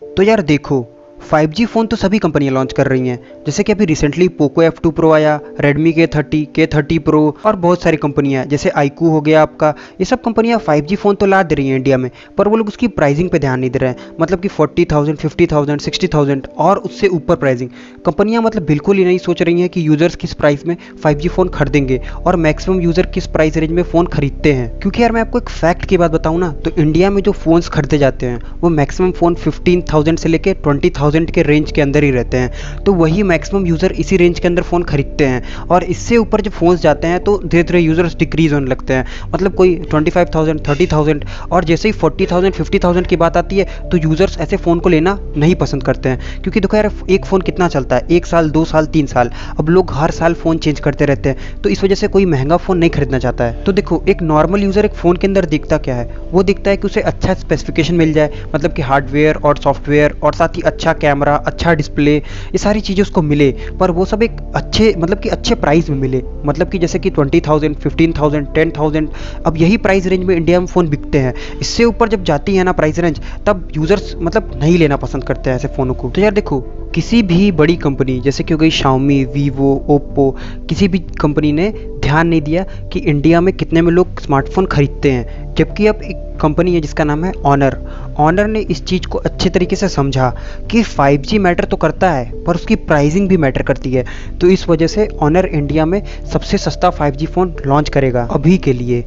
तो यार देखो, 5G फ़ोन तो सभी कंपनियां लॉन्च कर रही हैं। जैसे कि अभी रिसेंटली पोको F2 Pro आया, रेडमी K30 Pro और बहुत सारी कंपनियां जैसे आईकू हो गया आपका। ये सब कंपनियां 5G फ़ोन तो ला दे रही हैं इंडिया में, पर वो लोग उसकी प्राइसिंग पे ध्यान नहीं दे रहे हैं। मतलब कि 40,000, 50,000, 60,000 और उससे ऊपर प्राइसिंग कंपनियां मतलब बिल्कुल ही नहीं सोच रही हैं कि यूज़र्स किस प्राइस में 5G फ़ोन खरीदेंगे और मैक्सिमम यूज़र किस प्राइस रेंज में फ़ोन खरीदते हैं। क्योंकि यार मैं आपको एक फैक्ट की बात बताऊँ ना, तो इंडिया में जो फ़ोन्स खरीदे जाते हैं वो मैक्सिमम फ़ोन 15,000 से लेकर 20,000 के रेंज के अंदर ही रहते हैं। तो वही मैक्सिमम यूज़र इसी रेंज के अंदर फ़ोन खरीदते हैं और इससे ऊपर जब फ़ोन्स जाते हैं तो धीरे धीरे यूज़र्स डिक्रीज होने लगते हैं। मतलब कोई 25,000, 30,000 और जैसे ही 40,000, 50,000 की बात आती है तो यूज़र्स ऐसे फ़ोन को लेना नहीं पसंद करते हैं। क्योंकि देखो यार, एक फ़ोन कितना चलता है, 1 साल, 2 साल, 3 साल। अब लोग हर साल फ़ोन चेंज करते रहते हैं, तो इस वजह से कोई महंगा फ़ोन नहीं खरीदना चाहता है। तो देखो, एक नॉर्मल यूज़र एक फ़ोन के अंदर देखता क्या है, वो देखता है कि उसे अच्छा स्पेसिफिकेशन मिल जाए, मतलब कि हार्डवेयर और सॉफ्टवेयर और साथ ही अच्छा कैमरा, अच्छा डिस्प्ले, ये सारी चीज़ें उसको मिले, पर वो सब एक अच्छे मतलब कि अच्छे प्राइस में मिले। मतलब कि जैसे कि 20,000, 15,000, 10,000, अब यही प्राइस रेंज में इंडिया में फ़ोन बिकते हैं। इससे ऊपर जब जाती है ना प्राइस रेंज, तब यूज़र्स मतलब नहीं लेना पसंद करते हैं ऐसे फ़ोनों को। तो यार देखो, किसी भी बड़ी कंपनी जैसे कि हो गई शाओमी, वीवो, ओप्पो, किसी भी कंपनी ने ध्यान नहीं दिया कि इंडिया में कितने में लोग स्मार्टफोन खरीदते हैं। जबकि अब एक कंपनी है जिसका नाम है ऑनर ने इस चीज़ को अच्छे तरीके से समझा कि 5G मैटर तो करता है पर उसकी प्राइसिंग भी मैटर करती है। तो इस वजह से ऑनर इंडिया में सबसे सस्ता 5G फ़ोन लॉन्च करेगा अभी के लिए।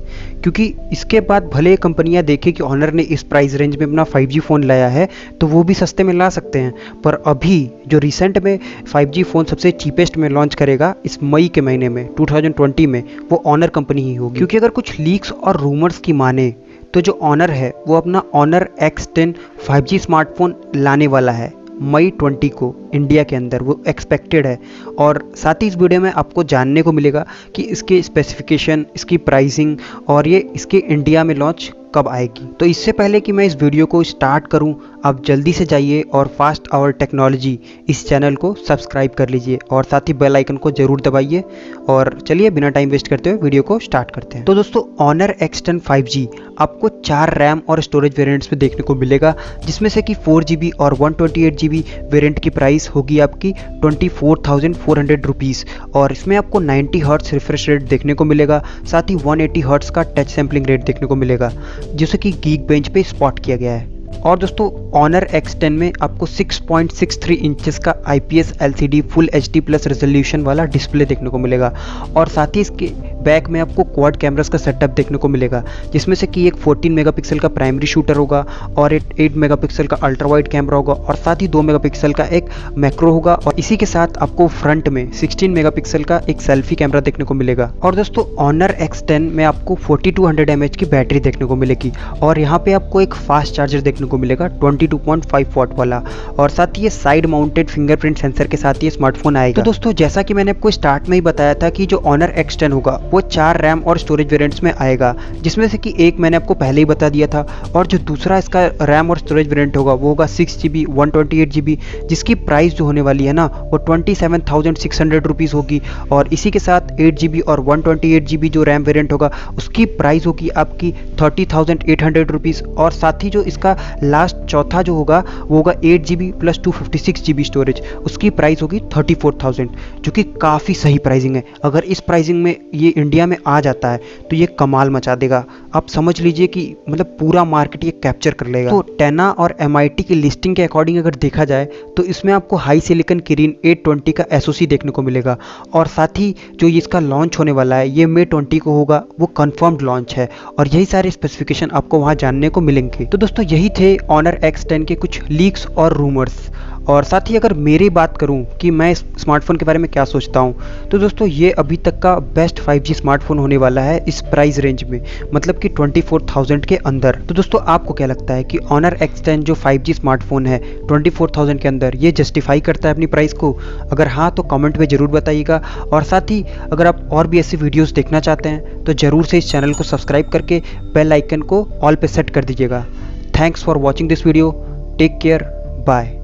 क्योंकि इसके बाद भले कंपनियां देखें कि ऑनर ने इस प्राइस रेंज में अपना 5G फ़ोन लाया है तो वो भी सस्ते में ला सकते हैं, पर अभी जो रिसेंट में 5G फ़ोन सबसे चीपेस्ट में लॉन्च करेगा इस मई के महीने में 2020 में, वो ऑनर कंपनी ही होगी। क्योंकि अगर कुछ लीक्स और रूमर्स की माने तो जो ऑनर है वो अपना ऑनर X10 5G स्मार्टफोन लाने वाला है मई 20 को इंडिया के अंदर, वो एक्सपेक्टेड है। और साथ ही इस वीडियो में आपको जानने को मिलेगा कि इसके स्पेसिफिकेशन, इसकी प्राइसिंग और ये इसके इंडिया में लॉन्च कब आएगी। तो इससे पहले कि मैं इस वीडियो को स्टार्ट करूं, आप जल्दी से जाइए और फास्ट आवर टेक्नोलॉजी इस चैनल को सब्सक्राइब कर लीजिए और साथ ही बेल आइकन को जरूर दबाइए। और चलिए बिना टाइम वेस्ट करते हुए वीडियो को स्टार्ट करते हैं। तो दोस्तों, ऑनर X10 5G आपको 4 रैम और स्टोरेज वेरिएंट्स में देखने को मिलेगा, जिसमें से कि 4GB और 128GB वेरिएंट की प्राइस होगी आपकी 24,400 रुपीज़। और इसमें आपको 90 हर्ट्ज रिफ्रेश रेट देखने को मिलेगा, साथ ही 180 हर्ट्ज का टच सैम्पलिंग रेट देखने को मिलेगा, जिसे कि गीक बेंच पे स्पॉट किया गया है। और दोस्तों, ऑनर X10 में आपको 6.63 इंचेस का IPS LCD full HD plus resolution वाला डिस्प्ले देखने को मिलेगा। और साथ ही इसके बैक में आपको क्वाड कैमरास का सेटअप देखने को मिलेगा, जिसमें से कि एक 14 मेगापिक्सल का प्राइमरी शूटर होगा और एक 8 मेगापिक्सल का अल्ट्रा वाइड कैमरा होगा और साथ ही 2 मेगापिक्सल का एक मैक्रो होगा। और इसी के साथ आपको फ्रंट में 16 मेगापिक्सल का एक सेल्फी कैमरा देखने को मिलेगा। और दोस्तों, ऑनर X10 में आपको 4200 mAh की बैटरी देखने को मिलेगी और यहाँ पे आपको एक फास्ट चार्जर देखने को मिलेगा 22.5 वॉट वाला। और साथ ही ये साइड माउंटेड फिंगरप्रिंट सेंसर के साथ ये स्मार्टफोन आएगा। तो दोस्तों, जैसा कि मैंने आपको स्टार्ट में ही बताया था कि जो ऑनर X10 होगा वो 4 रैम और स्टोरेज वेरिएंट्स में आएगा, जिसमें से कि एक मैंने आपको पहले ही बता दिया था। और जो दूसरा इसका रैम और स्टोरेज वेरिएंट होगा वो होगा 6GB 128GB, जिसकी प्राइस जो होने वाली है ना वो 27,600 रुपीज़ होगी। और इसी के साथ 8GB और 128GB जो रैम वेरिएंट होगा उसकी प्राइस होगी आपकी 30,800 रुपीज़। और साथ ही जो इसका लास्ट चौथा जो होगा वो होगा 8GB प्लस 256GB स्टोरेज, उसकी प्राइस होगी 34,000, जो कि काफ़ी सही प्राइसिंग है। अगर इस प्राइसिंग में ये इंडिया में आ जाता है तो ये कमाल मचा देगा। आप समझ लीजिए कि मतलब पूरा मार्केट ये कैप्चर कर लेगा। तो टेना और MIT की लिस्टिंग के अकॉर्डिंग अगर देखा जाए तो इसमें आपको HiSilicon Kirin 820 का SoC देखने को मिलेगा। और साथ ही जो इसका लॉन्च होने वाला है ये मई 20 को होगा, वो कंफर्म्ड लॉन्च है और यही सारे स्पेसिफिकेशन आपको वहाँ जानने को मिलेंगे। तो दोस्तों, यही थे ऑनर X10 के कुछ लीक्स और रूमर्स। और साथ ही अगर मेरी बात करूं कि मैं इस स्मार्टफोन के बारे में क्या सोचता हूं, तो दोस्तों ये अभी तक का बेस्ट 5G स्मार्टफोन होने वाला है इस प्राइस रेंज में, मतलब कि 24,000 के अंदर। तो दोस्तों, आपको क्या लगता है कि ऑनर X10 जो 5G स्मार्टफोन है 24,000 के अंदर, ये जस्टिफाई करता है अपनी प्राइस को? अगर हाँ तो कमेंट में ज़रूर बताइएगा। और साथ ही अगर आप और भी ऐसी वीडियोज़ देखना चाहते हैं तो ज़रूर से इस चैनल को सब्सक्राइब करके बेल आइकन को ऑल पे सेट कर दीजिएगा। Thanks for watching this video. Take care, bye.